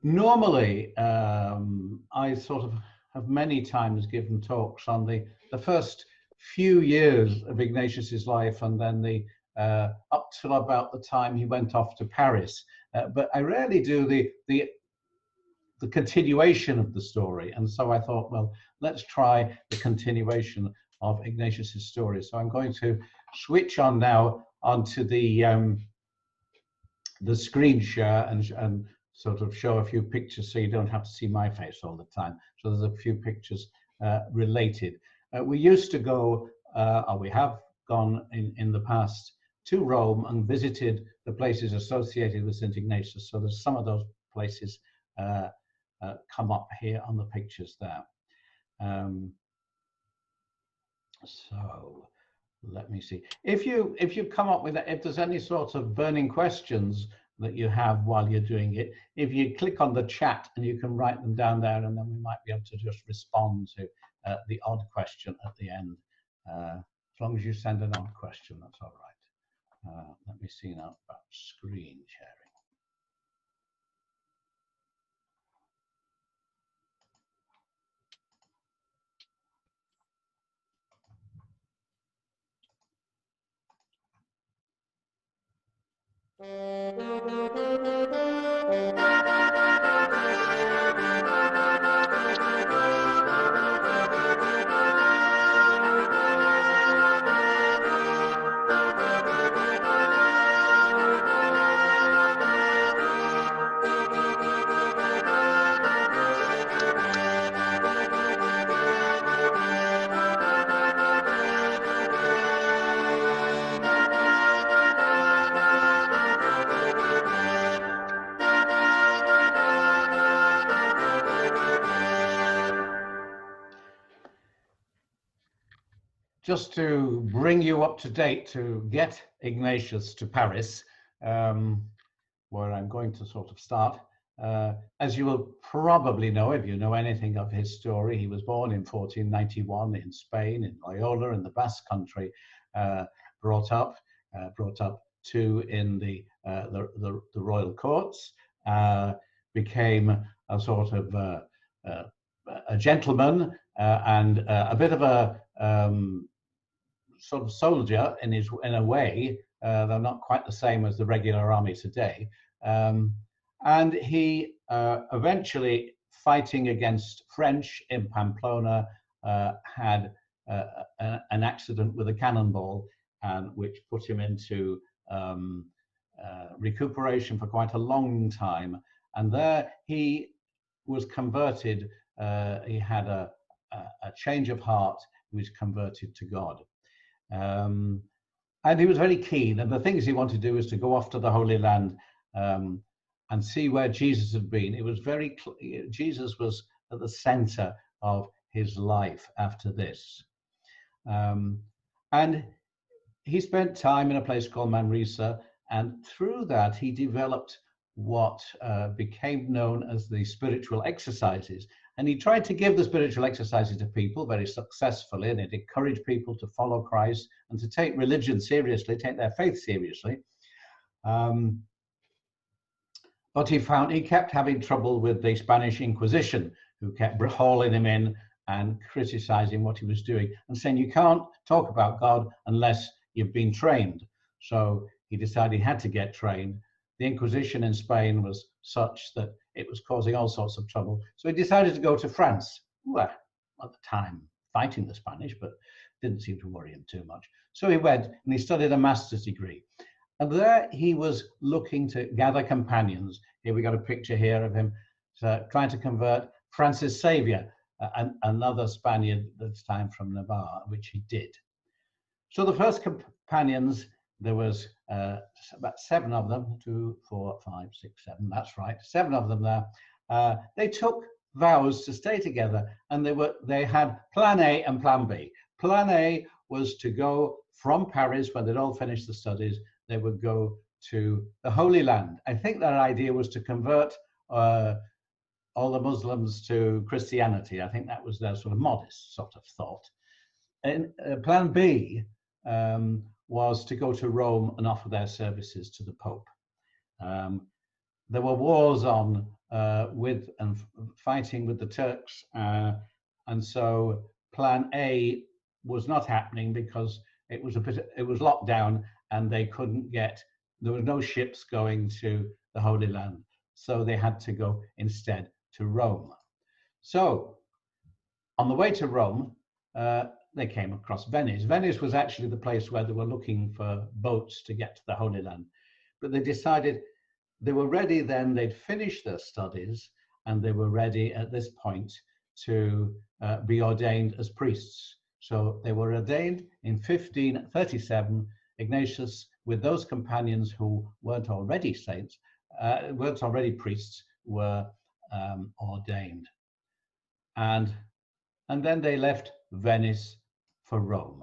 Normally, I sort of have many times given talks on the first few years of Ignatius's life, and then the up till about the time he went off to Paris. But I rarely do the continuation of the story, and so I thought, well, let's try the continuation of Ignatius's story. So I'm going to switch on now onto the screen share and sort of show a few pictures so you don't have to see my face all the time. So there's a few pictures related. We used to go, or we have gone in the past to Rome and visited the places associated with St. Ignatius. So there's some of those places come up here on the pictures there. So let me see. If you come up with that, if there's any sort of burning questions that you have while you're doing it, if you click on the chat and you can write them down there, and then we might be able to just respond to the odd question at the end. As long as you send an odd question, that's all right. Let me see now about screen sharing. Just to bring you up to date to get Ignatius to Paris, where I'm going to sort of start. As you will probably know, if you know anything of his story, he was born in 1491 in Spain, in Loyola, in the Basque Country, brought up too in the royal courts, became a sort of a gentleman and a bit of a sort of soldier in a way. They're not quite the same as the regular army today. And he eventually, fighting against French in Pamplona, had an accident with a cannonball, which put him into recuperation for quite a long time. And there he was converted. He had a change of heart. He was converted to God. And he was very keen, and the things he wanted to do was to go off to the Holy Land and see where Jesus had been. It was very Jesus was at the center of his life after this. And he spent time in a place called Manresa, and through that he developed what became known as the spiritual exercises. And he tried to give the spiritual exercises to people very successfully, and it encouraged people to follow Christ and to take religion seriously, take their faith seriously. But he kept having trouble with the Spanish Inquisition, who kept hauling him in and criticizing what he was doing and saying, you can't talk about God unless you've been trained. So he decided he had to get trained. The Inquisition in Spain was such that it was causing all sorts of trouble. So he decided to go to France. Well, at the time, fighting the Spanish, but didn't seem to worry him too much. So he went and he studied a master's degree. And there he was looking to gather companions. Here we got a picture here of him trying to convert Francis Xavier, another Spaniard this time from Navarre, which he did. So the first companions, there was about 7 of them, 2, 4, 5, 6, 7, that's right, 7 of them there. They took vows to stay together, and they had plan A and plan B. Plan A was to go from Paris, when they'd all finished the studies, they would go to the Holy Land. I think their idea was to convert all the Muslims to Christianity. I think that was their sort of modest sort of thought. And plan B was to go to Rome and offer their services to the Pope. there were wars on with and fighting with the Turks, and so Plan A was not happening because it was locked down and they couldn't get, there were no ships going to the Holy Land, so they had to go instead to Rome. So on the way to Rome, they came across Venice. Venice was actually the place where they were looking for boats to get to the Holy Land, but they decided they were ready then, they'd finished their studies, and they were ready at this point to be ordained as priests. So they were ordained in 1537. Ignatius, with those companions who weren't already saints, weren't already priests, were ordained. And then they left Venice for Rome.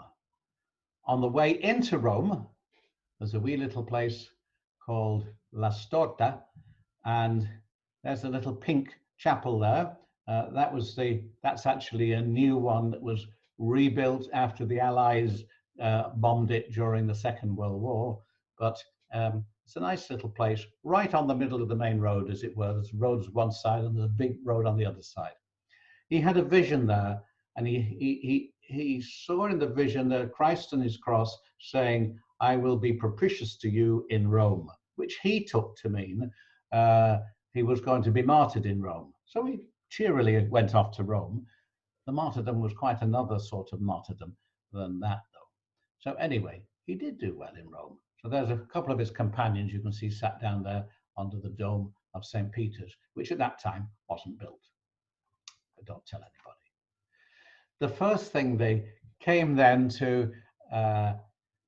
On the way into Rome, there's a wee little place called La Storta, and there's a little pink chapel there. That's actually a new one that was rebuilt after the Allies bombed it during the Second World War. But it's a nice little place, right on the middle of the main road, as it were. There's roads one side and there's a big road on the other side. He had a vision there, and he saw in the vision that Christ and his cross saying, "I will be propitious to you in Rome," which he took to mean he was going to be martyred in Rome. So he cheerily went off to Rome. The martyrdom was quite another sort of martyrdom than that, though. So anyway, he did do well in Rome. So there's a couple of his companions you can see sat down there under the dome of St. Peter's, which at that time wasn't built. But don't tell anybody. The first thing, they came then to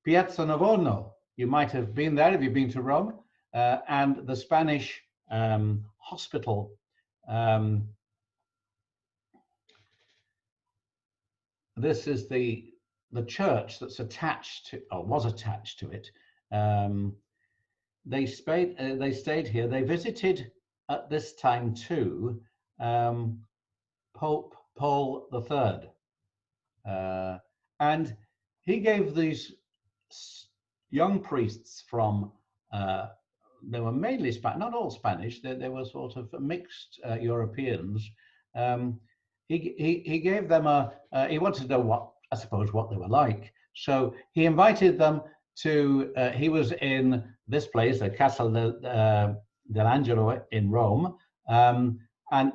Piazza Navona. You might have been there if you've been to Rome, and the Spanish hospital. This is the church that's attached to, or was attached to it. They stayed here. They visited at this time too Pope Paul III, and he gave these young priests from, they were mainly Spanish, not all Spanish, they were sort of mixed Europeans. He gave them he wanted to know what they were like. So he invited them to, he was in this place, the Castle dell'Angelo in Rome, and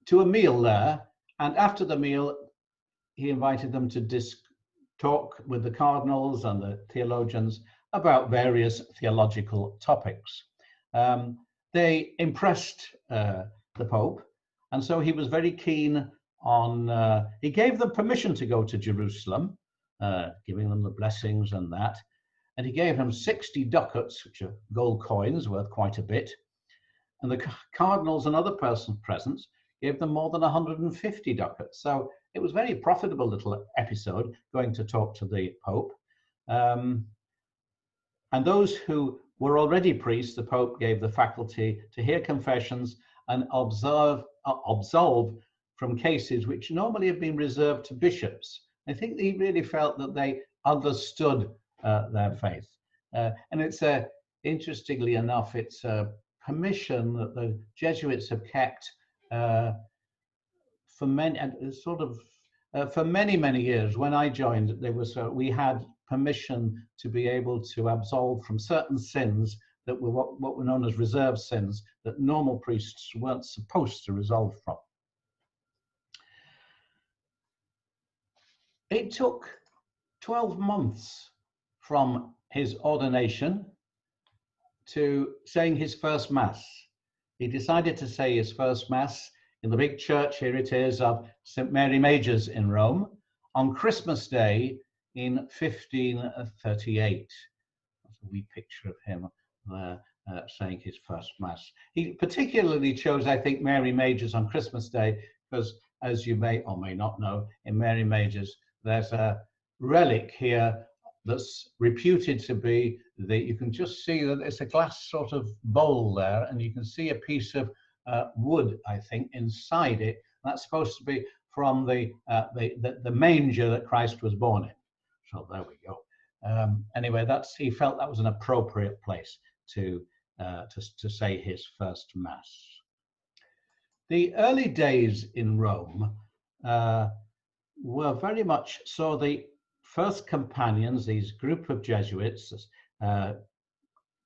to a meal there. And after the meal, he invited them to talk with the cardinals and the theologians about various theological topics. They impressed the Pope, and so he was very keen on, he gave them permission to go to Jerusalem, giving them the blessings and that, and he gave them 60 ducats, which are gold coins worth quite a bit, and the cardinals and other persons present gave them more than 150 ducats. So it was a very profitable little episode, going to talk to the Pope. And those who were already priests, the Pope gave the faculty to hear confessions and absolve from cases which normally have been reserved to bishops. I think he really felt that they understood their faith. And it's interestingly enough, it's a permission that the Jesuits have kept for many, for many years. When I joined, we had permission to be able to absolve from certain sins that were what were known as reserved sins that normal priests weren't supposed to resolve from. It took 12 months from his ordination to saying his first Mass. He decided to say his first Mass in the big church, here it is, of St. Mary Majors in Rome, on Christmas Day in 1538. That's a wee picture of him there saying his first Mass. He particularly chose, I think, Mary Majors on Christmas Day because, as you may or may not know, in Mary Majors, there's a relic here that's reputed to be you can just see that it's a glass sort of bowl there, and you can see a piece of wood, I think, inside it. That's supposed to be from the manger that Christ was born in. So there we go. Anyway, he felt that was an appropriate place to to say his first Mass. The early days in Rome were very much so. The first companions, these group of Jesuits,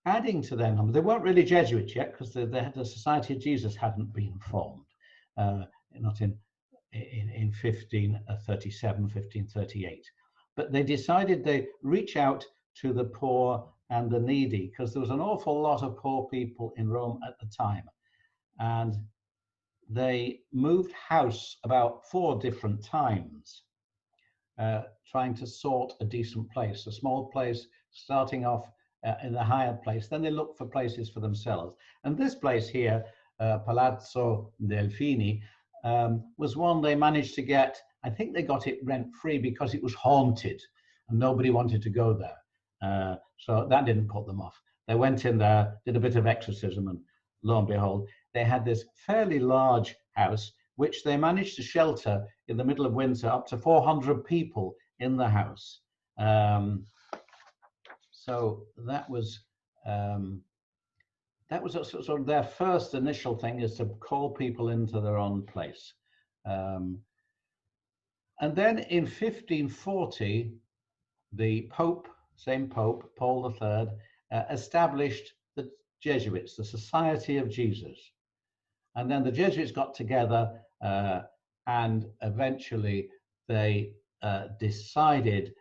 adding to their number, they weren't really Jesuits yet because the Society of Jesus hadn't been formed, not in 1537, 1538. But they decided they'd reach out to the poor and the needy because there was an awful lot of poor people in Rome at the time. And they moved house about 4 different times, trying to sort a decent place, a small place, starting off in the higher place. Then they looked for places for themselves. And this place here, Palazzo Delfini, was one they managed to get. I think they got it rent-free because it was haunted and nobody wanted to go there. So that didn't put them off. They went in there, did a bit of exorcism, and lo and behold, they had this fairly large house, which they managed to shelter in the middle of winter up to 400 people in the house. So that was sort of their first initial thing, is to call people into their own place. And then in 1540, the Pope, same Pope, Paul III, established the Jesuits, the Society of Jesus. And then the Jesuits got together and eventually they decided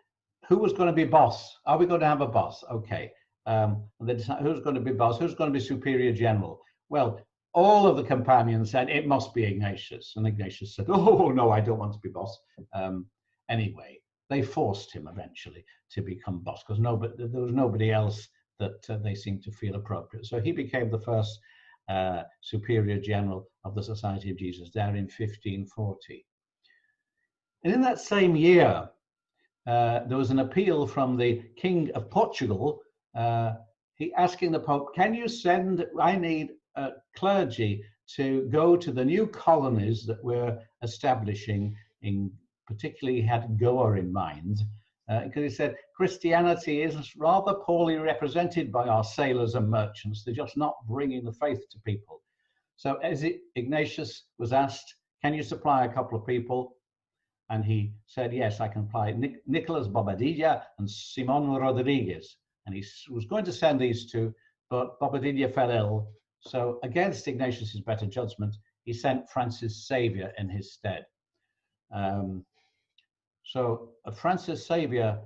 who was going to be boss. Are we going to have a boss? Okay. And they decided who's going to be boss, who's going to be superior general. Well, all of the companions said it must be Ignatius. And Ignatius said, oh, no, I don't want to be boss. Anyway, they forced him eventually to become boss because there was nobody else that they seemed to feel appropriate. So he became the first superior general of the Society of Jesus there in 1540. And in that same year, there was an appeal from the King of Portugal, he asking the Pope, can you send, I need clergy to go to the new colonies that we're establishing, in particularly he had Goa in mind, because he said Christianity is rather poorly represented by our sailors and merchants. They're just not bringing the faith to people. So as Ignatius was asked, can you supply a couple of people? And he said, yes, I can apply Nicolas Bobadilla and Simon Rodriguez. And he was going to send these two, but Bobadilla fell ill. So against Ignatius's better judgment, he sent Francis Xavier in his stead. So Francis Xavier,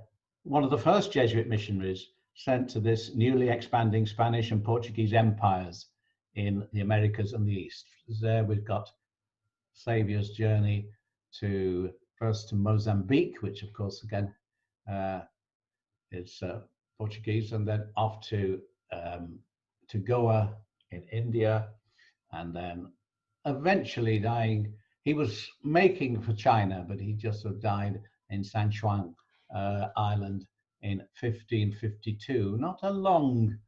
one of the first Jesuit missionaries sent to this newly expanding Spanish and Portuguese empires in the Americas and the East. There we've got Xavier's journey first to Mozambique, which of course again is Portuguese, and then off to Goa in India, and then eventually dying. He was making for China, but he just sort of died in San Juan Island in 1552. Not a long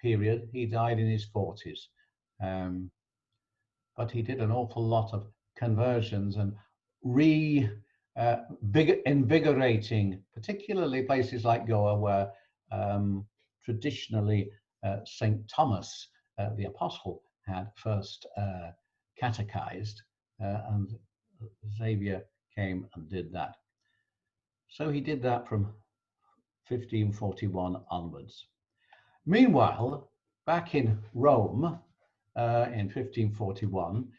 period. He died in his 40s, but he did an awful lot of conversions and invigorating, particularly places like Goa, where traditionally St. Thomas, the apostle, had first catechized, and Xavier came and did that. So he did that from 1541 onwards. Meanwhile, back in Rome in 1541,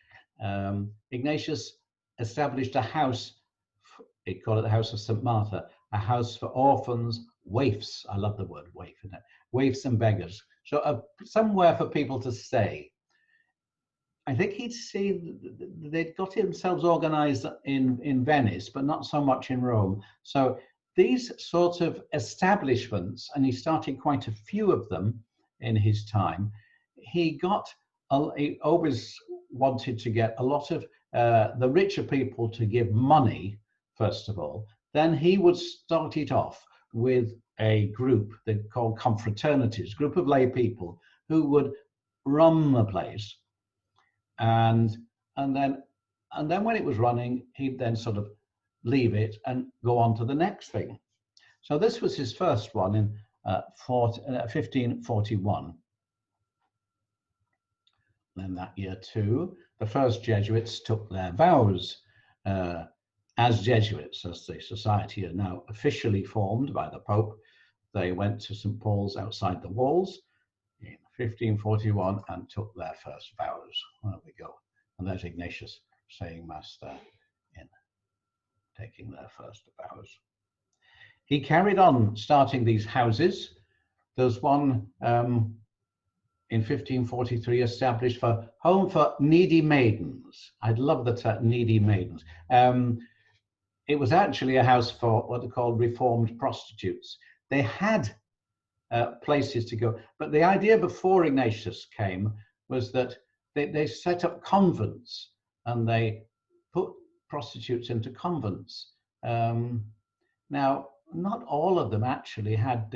Ignatius established a house, he called it the House of St. Martha, a house for orphans, waifs, I love the word waif, isn't it? Waifs and beggars. So somewhere for people to stay. I think he'd seen, they'd got themselves organized in Venice, but not so much in Rome. So these sorts of establishments, and he started quite a few of them in his time, he always wanted to get a lot of the richer people to give money, first of all. Then he would start it off with a group they called confraternities, group of lay people who would run the place. And then when it was running, he'd then sort of leave it and go on to the next thing. So this was his first one in 1541. then that year too, the first Jesuits took their vows as Jesuits, as the society are now officially formed by the Pope. They went to St. Paul's outside the walls in 1541 and took their first vows. There we go. And there's Ignatius saying Mass there in taking their first vows. He carried on starting these houses. There's one in 1543 established for home for needy maidens. I'd love the term needy maidens. It was actually a house for what are called reformed prostitutes. They had places to go, but the idea before Ignatius came was that they set up convents and they put prostitutes into convents. Now, not all of them actually had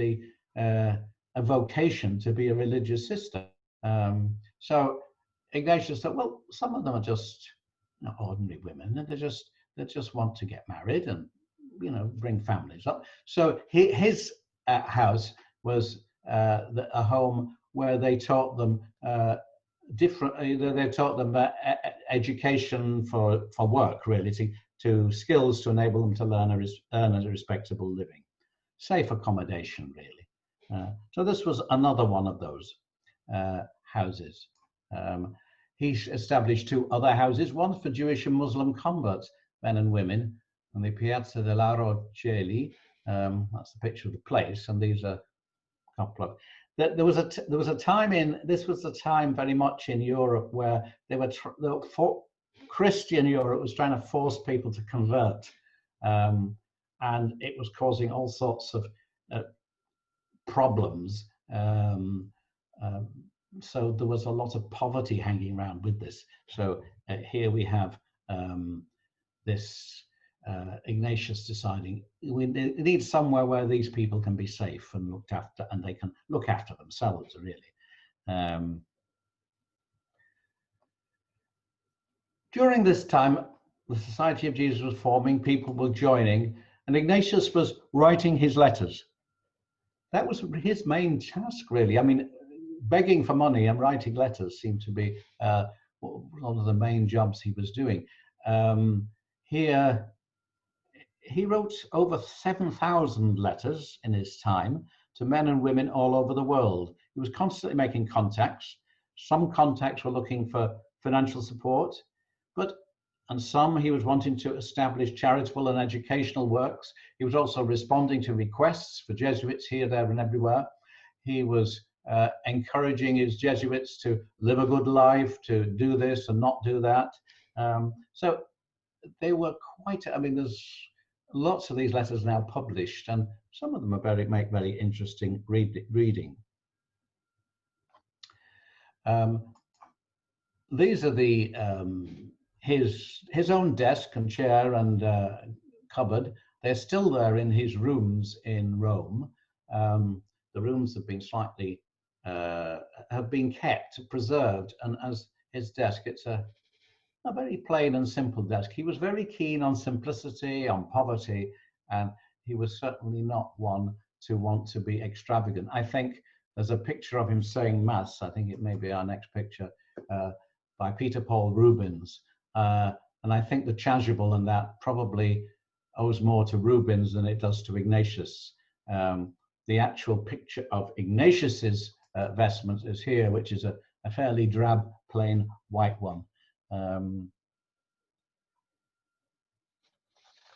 a vocation to be a religious sister. So Ignatius thought, well, some of them are just ordinary women, and they just want to get married and bring families up. So his house was a home where they taught them they taught them education for work, really, to skills to enable them to earn a respectable living, safe accommodation, really. So this was another one of those houses. He established two other houses, one for Jewish and Muslim converts, men and women, and the Piazza dell'Aro Celi. That's the picture of the place, and these are a couple of. There was a time this was the time very much in Europe where Christian Europe was trying to force people to convert, and it was causing all sorts of problems. So there was a lot of poverty hanging around with this. So here we have this Ignatius deciding we need somewhere where these people can be safe and looked after, and they can look after themselves, really. During this time, the Society of Jesus was forming, people were joining, and Ignatius was writing his letters. That was his main task, really. I mean, begging for money and writing letters seemed to be one of the main jobs he was doing. He wrote over 7,000 letters in his time to men and women all over the world. He was constantly making contacts. Some contacts were looking for financial support, and some he was wanting to establish charitable and educational works. He was also responding to requests for Jesuits here, there, and everywhere. He was encouraging his Jesuits to live a good life, to do this and not do that. So they were quite, I mean, there's lots of these letters now published, and some of them are make very interesting reading. These are the his own desk and chair and cupboard. They're still there in his rooms in Rome. The rooms have been slightly have been kept, preserved, and as his desk, it's a very plain and simple desk. He was very keen on simplicity, on poverty, and he was certainly not one to want to be extravagant. I think there's a picture of him saying Mass, I think it may be our next picture, by Peter Paul Rubens. And I think the chasuble and that probably owes more to Rubens than it does to Ignatius. The actual picture of Ignatius's vestment is here, which is a fairly drab, plain white one.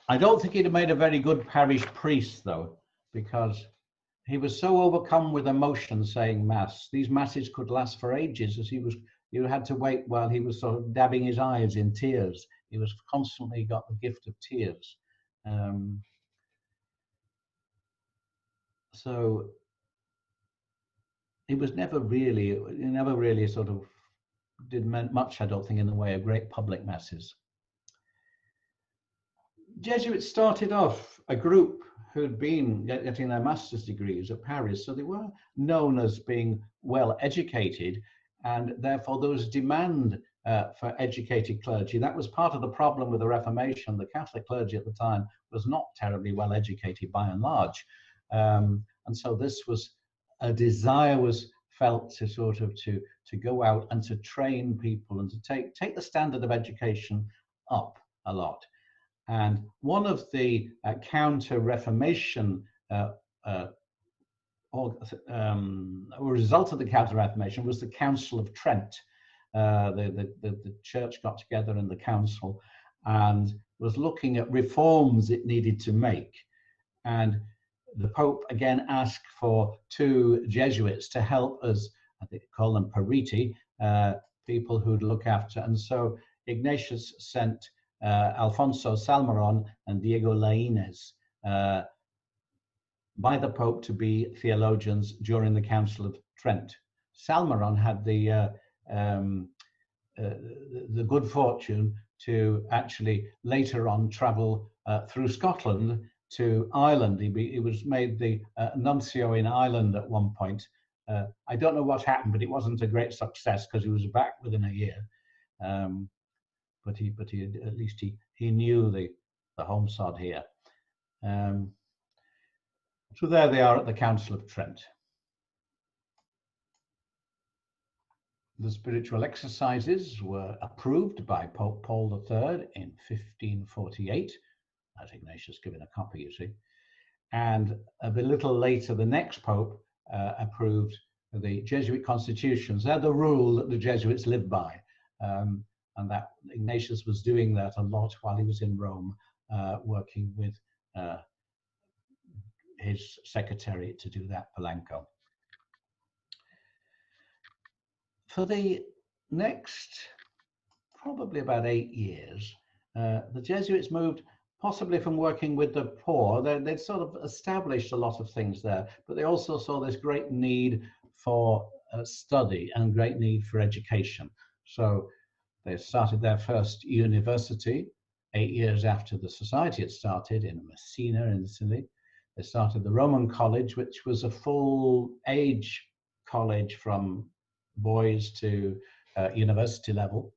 I don't think he'd have made a very good parish priest, though, because he was so overcome with emotion saying Mass. These Masses could last for ages, as you had to wait while he was sort of dabbing his eyes in tears. He was constantly got the gift of tears. So he was never really sort of did much, I don't think, in the way of great public masses. Jesuits started off a group who'd been getting their master's degrees at Paris, so they were known as being well educated, and therefore there was demand for educated clergy. That was part of the problem with the Reformation. The Catholic clergy at the time was not terribly well educated by and large, and so this was a desire was felt to sort of to go out and to train people and to take the standard of education up a lot. And one of the counter-Reformation result of the Counter-Reformation was the Council of Trent. The church got together in the council and was looking at reforms it needed to make. And the Pope again asked for 2 Jesuits to help us, I think they call them periti, people who'd look after. And so Ignatius sent Alfonso Salmeron and Diego Lainez by the Pope to be theologians during the Council of Trent. Salmeron had the good fortune to actually later on travel through Scotland to Ireland. He was made the nuncio in Ireland at one point. I don't know what happened, but it wasn't a great success because he was back within a year. But he at least he knew the home sod here. So there they are at the Council of Trent. The spiritual exercises were approved by Pope Paul III in 1548. As Ignatius given a copy, you see. And a little later, the next Pope approved the Jesuit constitutions. They're the rule that the Jesuits live by. And that Ignatius was doing that a lot while he was in Rome, working with his secretary to do that, Polanco. For the next, probably about 8 years, the Jesuits moved possibly from working with the poor. They'd sort of established a lot of things there, but they also saw this great need for study and great need for education. So they started their first university 8 years after the society had started in Messina in Italy. They started the Roman College, which was a full age college from boys to university level.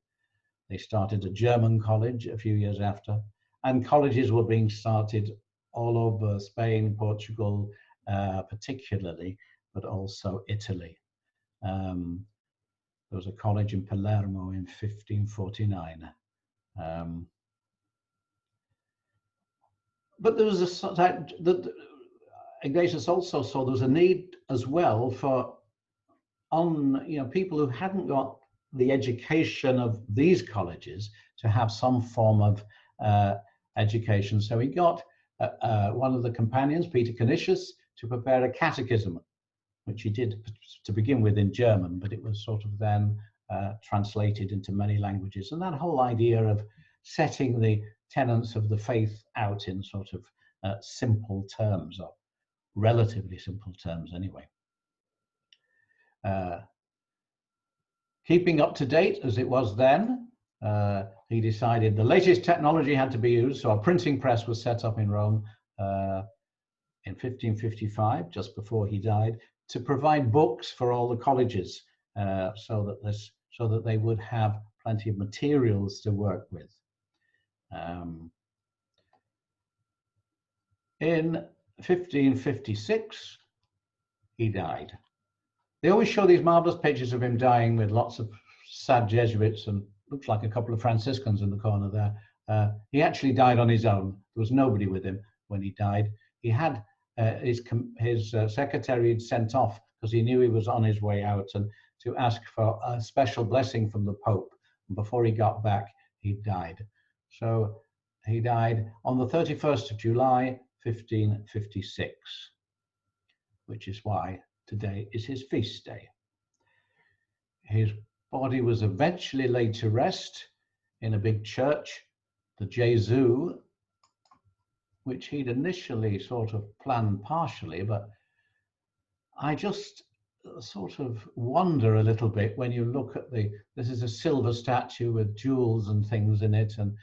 They started a German college a few years after, and colleges were being started all over Spain, Portugal, particularly, but also Italy. There was a college in Palermo in 1549. But there was Ignatius also saw there was a need as well for people who hadn't got the education of these colleges to have some form of education. So he got one of the companions, Peter Canisius, to prepare a catechism, which he did to begin with in German, but it was sort of then translated into many languages. And that whole idea of setting the tenets of the faith out in sort of simple terms, or relatively simple terms anyway. Keeping up to date as it was then, he decided the latest technology had to be used, so a printing press was set up in Rome in 1555, just before he died, to provide books for all the colleges, so that they would have plenty of materials to work with. In 1556, he died. They always show these marvelous pictures of him dying with lots of sad Jesuits and looks like a couple of Franciscans in the corner there. He actually died on his own. There was nobody with him when he died. He had his secretary had sent off because he knew he was on his way out, and to ask for a special blessing from the Pope. And before he got back, he died. So he died on the 31st of July, 1556, which is why today is his feast day. His body was eventually laid to rest in a big church, the Jesuits, which he'd initially sort of planned partially, but I just sort of wonder a little bit when you look at this is a silver statue with jewels and things in it and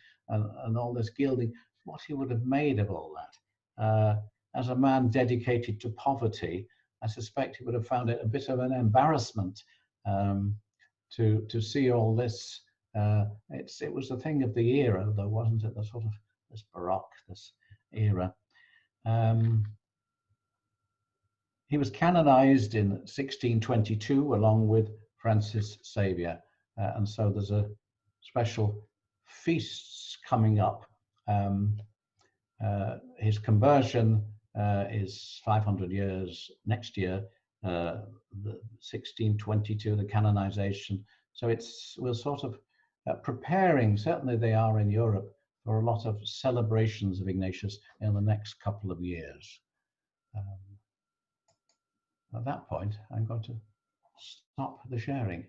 all this gilding, what he would have made of all that. As a man dedicated to poverty, I suspect he would have found it a bit of an embarrassment to see all this. It was a thing of the era, though, wasn't it? The sort of this Baroque, this era. He was canonized in 1622 along with Francis Xavier, and so there's a special feasts coming up. His conversion is 500 years next year, the 1622, the canonization. So we're sort of preparing, certainly they are in Europe, for a lot of celebrations of Ignatius in the next couple of years. At that point, I'm going to stop the sharing.